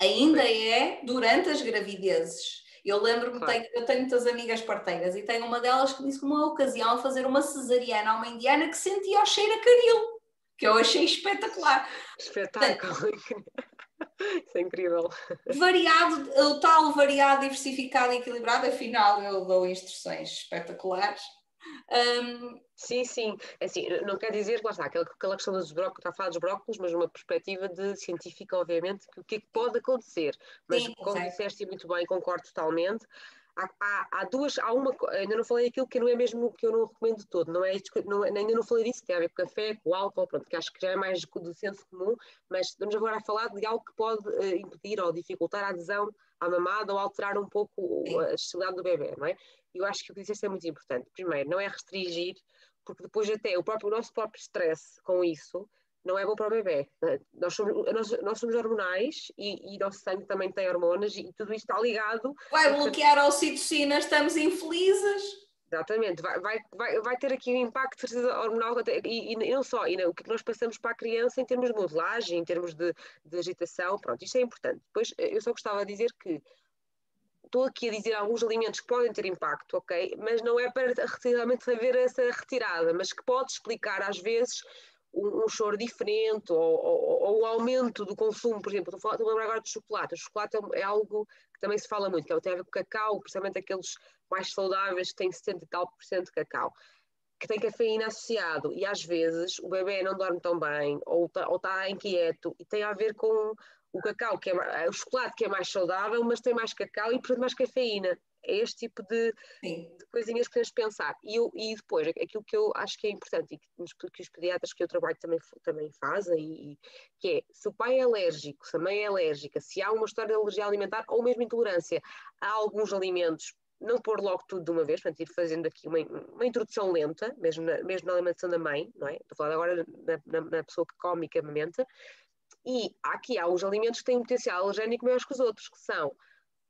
Ainda é durante as gravidezes. Eu lembro-me, eu tenho muitas amigas parteiras e tenho uma delas que disse que uma ocasião a fazer uma cesariana a uma indiana que sentia o cheiro a caril, que eu achei espetacular. Espetáculo! Isso é incrível. Variado, o tal variado, diversificado e equilibrado, afinal eu dou instruções espetaculares. Sim, sim. Assim, não quer dizer que lá está, aquela questão dos brócolos, está a falar dos brócolos, mas numa perspectiva de científica, obviamente, que o que é que pode acontecer. Mas, sim, como disseste muito bem, concordo totalmente. Há uma, ainda não falei aquilo que não é mesmo que eu não recomendo todo, não é, ainda não falei disso, tem a ver com o café, com o álcool, pronto, que acho que já é mais do senso comum, mas estamos agora a falar de algo que pode impedir ou dificultar a adesão à mamada ou alterar um pouco a estilosidade do bebê, não é? Eu acho que o que disseste é muito importante. Primeiro, não é restringir, porque depois até o nosso próprio stress com isso não é bom para o bebê. Nós somos hormonais e nosso sangue também tem hormonas e tudo isto está ligado. Vai bloquear a ocitocina, estamos infelizes. Exatamente, vai ter aqui um impacto hormonal e não só, o que nós passamos para a criança em termos de modelagem, em termos de agitação, pronto, isto é importante. Depois eu só gostava de dizer que estou aqui a dizer alguns alimentos que podem ter impacto, ok? Mas não é para realmente haver essa retirada, mas que pode explicar às vezes um choro diferente ou um aumento do consumo, por exemplo, estou a lembrar agora de chocolate. O chocolate é algo que também se fala muito, que tem a ver com cacau, precisamente aqueles mais saudáveis que têm 70 e tal por cento de cacau, que tem cafeína associado e às vezes o bebê não dorme tão bem ou está inquieto e tem a ver com o cacau, que é o chocolate que é mais saudável, mas tem mais cacau e portanto mais cafeína. É este tipo de coisinhas que temos de pensar. E depois, aquilo que eu acho que é importante e que os pediatras que eu trabalho também fazem, que é, se o pai é alérgico, se a mãe é alérgica, se há uma história de alergia alimentar ou mesmo intolerância a alguns alimentos, não pôr logo tudo de uma vez, portanto, ir fazendo aqui uma introdução lenta, mesmo na alimentação da mãe, não é? Estou a falar agora na pessoa que come e que amamenta. E aqui há os alimentos que têm um potencial alergénico maiores que os outros, que são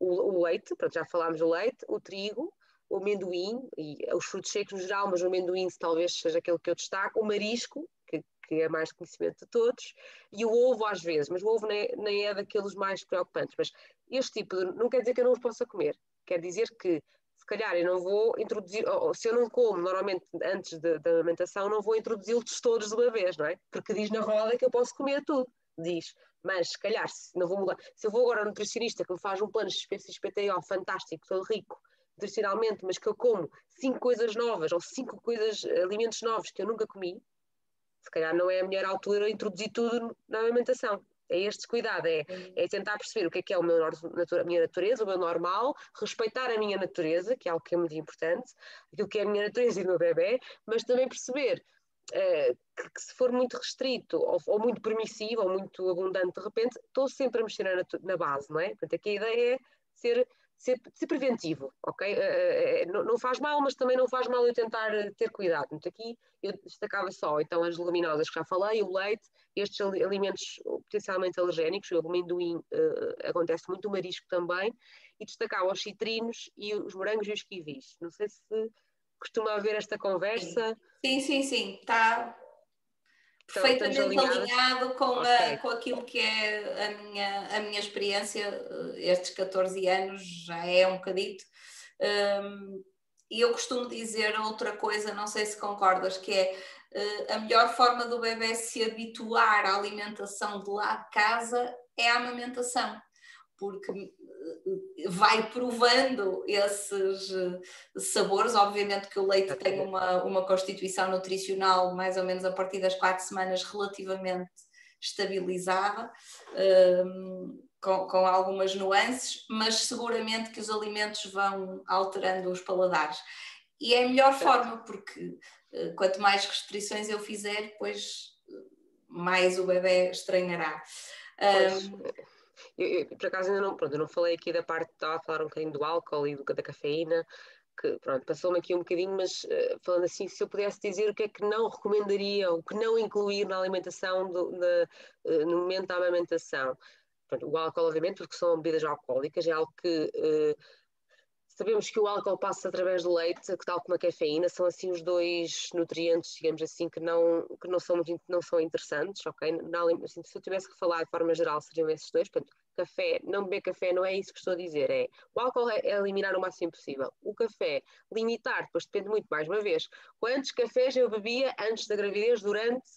o leite, pronto, já falámos do leite, o trigo, o amendoim, e os frutos secos no geral, mas o amendoim talvez seja aquele que eu destaco, o marisco, que é mais de conhecimento de todos, e o ovo às vezes, mas o ovo nem é daqueles mais preocupantes, mas este tipo não quer dizer que eu não os possa comer, quer dizer que se calhar eu não vou introduzir, ou se eu não como normalmente antes da alimentação, não vou introduzi-los todos de uma vez, não é? Porque diz na roda que eu posso comer tudo, diz, mas se calhar se não vou mudar, se eu vou agora ao nutricionista que me faz um plano XPTO fantástico, todo rico, nutricionalmente, mas que eu como 5 coisas novas ou 5 alimentos novos que eu nunca comi, se calhar não é a melhor altura introduzir tudo na alimentação. É este cuidado, é tentar perceber o que é a minha natureza, o meu normal, respeitar a minha natureza, que é algo que é muito importante, aquilo que é a minha natureza e o meu bebê, mas também perceber que se for muito restrito ou muito permissivo ou muito abundante de repente, estou sempre a mexer na base, não é? Portanto, aqui a ideia é ser preventivo, ok? Não faz mal, mas também não faz mal eu tentar ter cuidado. Portanto, aqui eu destacava só, então, as leguminosas que já falei, o leite, estes alimentos potencialmente alergénicos, o amendoim, acontece muito, o marisco também, e destacava os citrinos e os morangos e os kiwis. Não sei se costuma haver esta conversa. Sim, está perfeitamente alinhado com aquilo que é a minha experiência, estes 14 anos, já é um bocadito. E eu costumo dizer outra coisa, não sei se concordas, que é a melhor forma do bebê se habituar à alimentação de lá de casa é a amamentação, porque vai provando esses sabores. Obviamente que o leite tem uma constituição nutricional mais ou menos a partir das 4 semanas relativamente estabilizada, com algumas nuances, mas seguramente que os alimentos vão alterando os paladares. E é a melhor forma, porque quanto mais restrições eu fizer, depois mais o bebê estranhará. Por acaso ainda eu não falei aqui da parte, estava a falar um bocadinho do álcool e da cafeína, que pronto, passou-me aqui um bocadinho, mas falando assim, se eu pudesse dizer o que é que não recomendaria, o que não incluir na alimentação no momento da amamentação. Pronto, o álcool, obviamente, porque são bebidas alcoólicas, é algo que sabemos que o álcool passa através do leite, que tal como a cafeína, são assim os dois nutrientes, digamos assim, que não são interessantes, ok? Assim, se eu tivesse que falar de forma geral, seriam esses dois. Portanto, café, não beber café não é isso que estou a dizer, o álcool é eliminar o máximo possível. O café, limitar, depois depende muito, mais uma vez, quantos cafés eu bebia antes da gravidez, durante...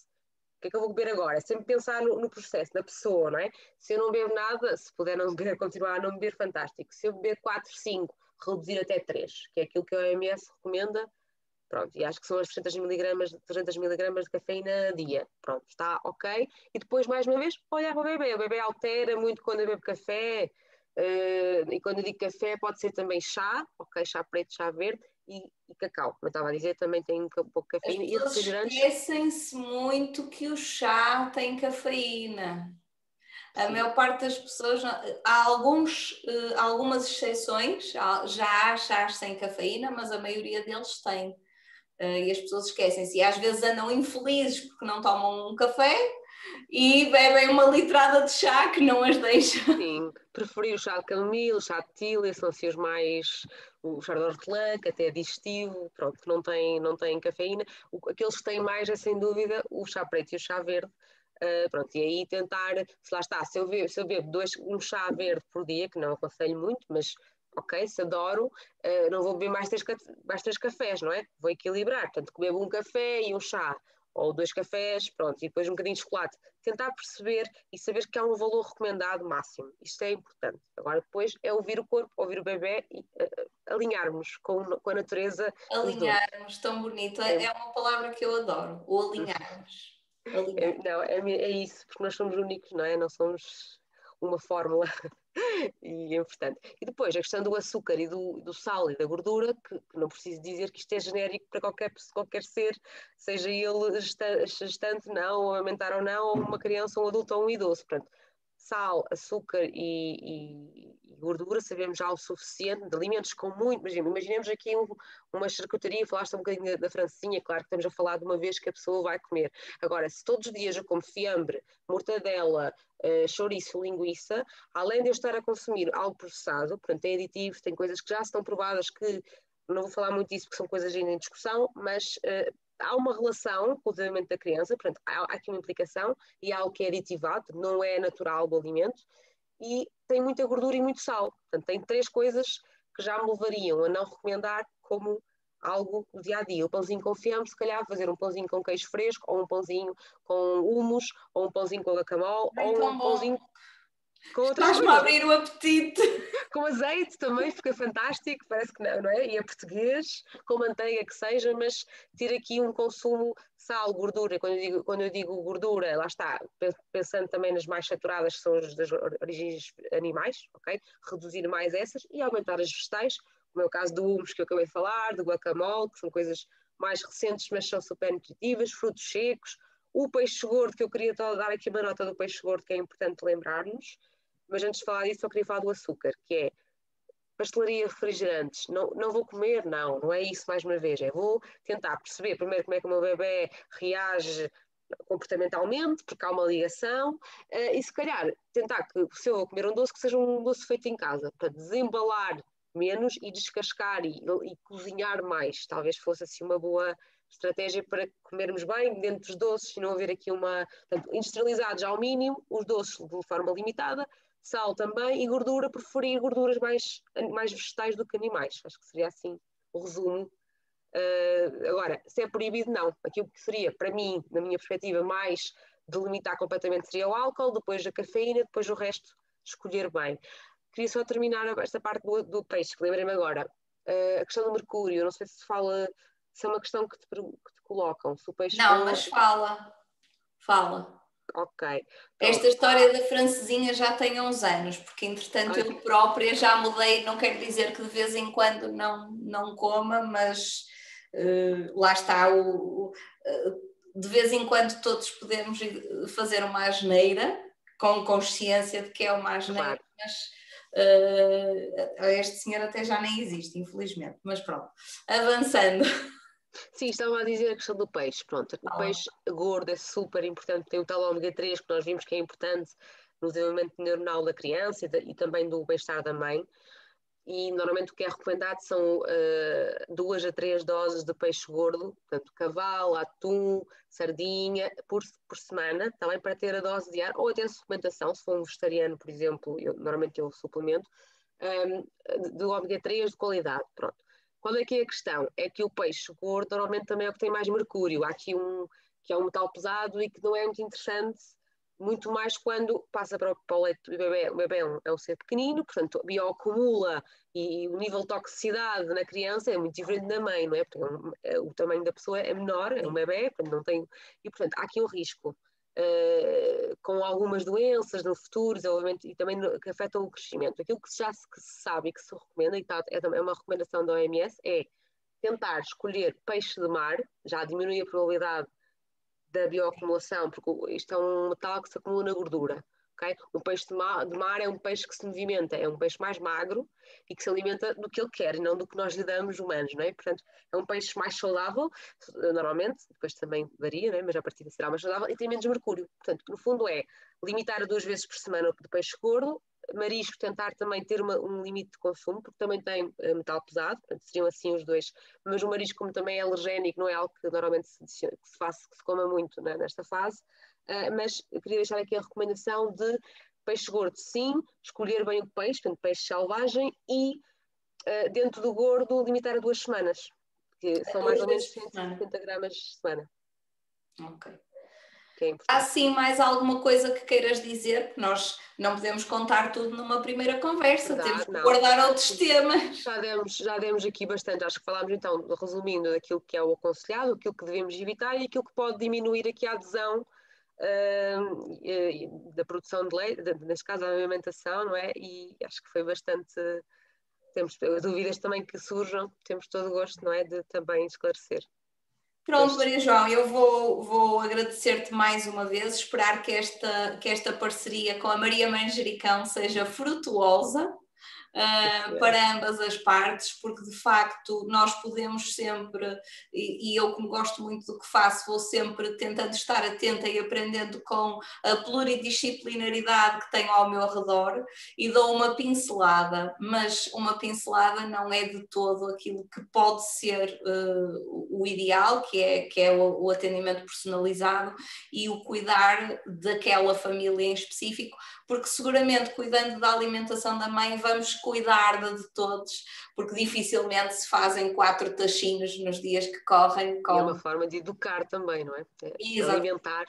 O que é que eu vou beber agora? É sempre pensar no processo, na pessoa, não é? Se eu não bebo nada, se puder não beber, continuar a não beber, fantástico. Se eu beber 4, 5, reduzir até 3, que é aquilo que a OMS recomenda, pronto, e acho que são as 300 miligramas de cafeína a dia, pronto, está ok, e depois mais uma vez olhar para o bebê altera muito quando eu bebo café, e quando eu digo café pode ser também chá, ok, chá preto, chá verde e cacau, como eu estava a dizer, também tem um pouco de cafeína. E refrigerantes... esquecem-se muito que o chá tem cafeína. A maior parte das pessoas, há algumas exceções, já há chás sem cafeína, mas a maioria deles tem. E as pessoas esquecem-se. E às vezes andam infelizes porque não tomam um café e bebem uma litrada de chá que não as deixa. Sim, preferi o chá de camomila, o chá de tília, são assim os mais... O chá de hortelã, que até é digestivo, pronto, que não tem cafeína. Aqueles que têm mais é, sem dúvida, o chá preto e o chá verde. Pronto, e aí tentar, se lá está, se eu bebo um chá verde por dia, que não aconselho muito, mas ok, se adoro, não vou beber mais 3 cafés, não é? Vou equilibrar, portanto, bebo um café e um chá, ou 2 cafés, pronto, e depois um bocadinho de chocolate. Tentar perceber e saber que há um valor recomendado máximo, isto é importante. Agora depois é ouvir o corpo, ouvir o bebê e alinharmos com a natureza. Alinharmos, tão bonito, é uma palavra que eu adoro, o alinharmos. É isso, porque nós somos únicos, não é? Não somos uma fórmula e é importante. E depois a questão do açúcar e do sal e da gordura, que não preciso dizer que isto é genérico para qualquer ser, seja ele gestante, não, amamentar ou não, ou uma criança, um adulto ou um idoso. Portanto, sal, açúcar e gordura, sabemos já o suficiente, de alimentos com muito, imaginemos aqui uma charcutaria, falaste um bocadinho da francesinha, claro que estamos a falar de uma vez que a pessoa vai comer. Agora, se todos os dias eu como fiambre, mortadela, chouriço, linguiça, além de eu estar a consumir algo processado, portanto tem aditivos, tem coisas que já estão provadas, que não vou falar muito disso porque são coisas ainda em discussão, mas há uma relação com o desenvolvimento da criança, portanto há aqui uma implicação e há algo que é aditivado, não é natural do alimento, e tem muita gordura e muito sal. Portanto, tem 3 coisas que já me levariam a não recomendar como algo do dia a dia. O pãozinho com fiambre, se calhar fazer um pãozinho com queijo fresco, ou um pãozinho com hummus, ou um pãozinho com guacamole, ou um pãozinho Estás-me a abrir o apetite. Com azeite também fica fantástico, parece que não é? E é português, com manteiga que seja, mas ter aqui um consumo sal, gordura. Quando eu digo gordura, lá está, pensando também nas mais saturadas, que são as das origens animais, ok? Reduzir mais essas e aumentar as vegetais, como é o caso do hummus que eu acabei de falar, do guacamole, que são coisas mais recentes, mas são super nutritivas, frutos secos. O peixe gordo, que eu queria dar aqui uma nota do peixe gordo, que é importante lembrarmos, mas antes de falar disso, só queria falar do açúcar, que é pastelaria, refrigerantes. Não vou comer, não é isso mais uma vez. Vou tentar perceber primeiro como é que o meu bebê reage comportamentalmente, porque há uma ligação, e se calhar tentar que, se eu vou comer um doce, que seja um doce feito em casa, para desembalar menos e descascar e cozinhar mais. Talvez fosse assim uma boa estratégia para comermos bem dentro dos doces e não haver aqui portanto, industrializados ao mínimo, os doces de forma limitada, sal também e gordura, preferir gorduras mais vegetais do que animais. Acho que seria assim o resumo. Agora, se é proibido, não. Aquilo que seria, para mim, na minha perspectiva, mais delimitar completamente seria o álcool, depois a cafeína, depois o resto escolher bem. Queria só terminar esta parte do peixe, que lembrei-me agora. A questão do mercúrio, não sei se fala, se é uma questão que te colocam, se o peixe... Não, mas fala. Ok. Pronto. Esta história da francesinha já tem uns anos, porque entretanto eu própria já mudei, não quero dizer que de vez em quando não coma, mas lá está, de vez em quando todos podemos fazer uma asneira, com consciência de que é uma asneira, claro. Mas este senhor até já nem existe, infelizmente, mas pronto, avançando. Sim, estava a dizer a questão do peixe. Pronto, o peixe gordo é super importante, tem o tal ômega 3 que nós vimos que é importante no desenvolvimento neuronal da criança e também do bem-estar da mãe. E normalmente o que é recomendado são 2 a 3 doses de peixe gordo, portanto, cavalo, atum, sardinha, por semana, também para ter a dose diária, ou até suplementação, se for um vegetariano, por exemplo, normalmente eu suplemento, de ômega 3 de qualidade. Pronto. Qual é que é a questão? É que o peixe gordo normalmente também é o que tem mais mercúrio. Há aqui que é um metal pesado e que não é muito interessante, muito mais quando passa para o leite do bebê. O bebê é um ser pequenino, portanto, bioacumula e o nível de toxicidade na criança é muito diferente da mãe, não é? Porque o tamanho da pessoa é menor, é um bebê, portanto, não tem... E, portanto, há aqui um risco. Com algumas doenças no futuro, desenvolvimento, e também que afetam o crescimento. Aquilo que já se sabe e que se recomenda, e é uma recomendação da OMS, é tentar escolher peixe de mar, já diminui a probabilidade da bioacumulação, porque isto é um metal que se acumula na gordura. Okay? Um peixe de mar é um peixe que se movimenta, é um peixe mais magro e que se alimenta do que ele quer e não do que nós lhe damos humanos, não é? Portanto, é um peixe mais saudável, normalmente, depois também varia, não é? Mas a partir será mais saudável e tem menos mercúrio. Portanto, no fundo é limitar a 2 vezes por semana de peixe gordo, marisco tentar também ter um limite de consumo, porque também tem metal pesado, portanto seriam assim os dois, mas o marisco como também é alergénico, não é algo que normalmente se coma muito, né, nesta fase, mas eu queria deixar aqui a recomendação de peixe gordo, sim, escolher bem o peixe, portanto peixe selvagem e dentro do gordo limitar a 2 semanas, que são mais ou menos 150 gramas por semana. Ok. Há sim mais alguma coisa que queiras dizer? Que nós não podemos contar tudo numa primeira conversa, temos que guardar outros temas. Já demos aqui bastante, acho que falámos então, resumindo, daquilo que é o aconselhado, aquilo que devemos evitar e aquilo que pode diminuir aqui a adesão da produção de leite, neste caso a alimentação, não é? E acho que foi bastante... Temos dúvidas também que surjam, temos todo o gosto, não é? De também esclarecer. Pronto, Maria João, eu vou agradecer-te mais uma vez, esperar que esta parceria com a Maria Manjericão seja frutuosa para ambas as partes, porque de facto nós podemos sempre, e eu como gosto muito do que faço, vou sempre tentando estar atenta e aprendendo com a pluridisciplinaridade que tenho ao meu redor e dou uma pincelada, mas uma pincelada não é de todo aquilo que pode ser o ideal, que é o atendimento personalizado e o cuidar daquela família em específico, porque seguramente cuidando da alimentação da mãe vamos cuidar de todos, porque dificilmente se fazem 4 tachinhos nos dias que correm. E é uma forma de educar também, não é? Alimentar.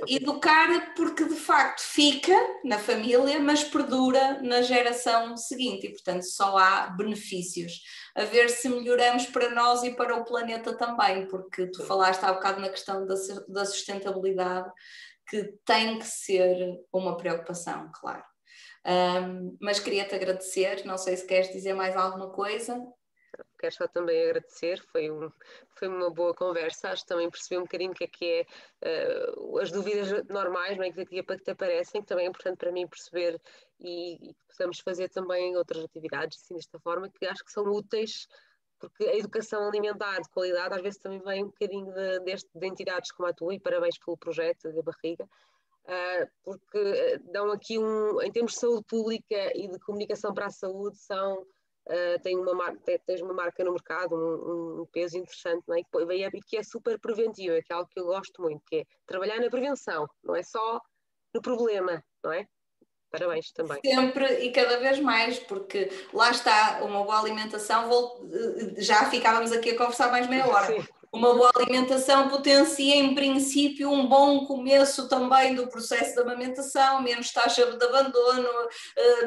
educar porque de facto fica na família, mas perdura na geração seguinte e portanto só há benefícios. A ver se melhoramos para nós e para o planeta também, porque tu falaste há bocado na questão da sustentabilidade, que tem que ser uma preocupação, claro. Mas queria-te agradecer, não sei se queres dizer mais alguma coisa. Quero só também agradecer, foi uma boa conversa, acho que também percebi um bocadinho o que é as dúvidas normais, não é, que te aparecem, que também é importante para mim perceber e possamos fazer também outras atividades assim desta forma, que acho que são úteis, porque a educação alimentar de qualidade às vezes também vem um bocadinho de entidades como a tua, e parabéns pelo projeto da Barriga, porque dão aqui em termos de saúde pública e de comunicação para a saúde, tens uma marca no mercado, um peso interessante, não é? E que é super preventivo, que é algo que eu gosto muito, que é trabalhar na prevenção, não é só no problema, não é? Parabéns também. Sempre e cada vez mais, porque lá está, uma boa alimentação, já ficávamos aqui a conversar mais meia hora. Sim. Uma boa alimentação potencia, em princípio, um bom começo também do processo de amamentação, menos taxa de abandono,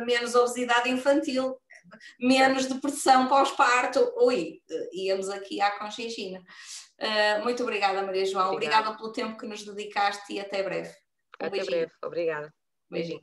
menos obesidade infantil, menos depressão pós-parto. Ui, íamos aqui à Conchinchina. Muito obrigada, Maria João. Obrigada pelo tempo que nos dedicaste e até breve. Até breve. Obrigada. Beijinho.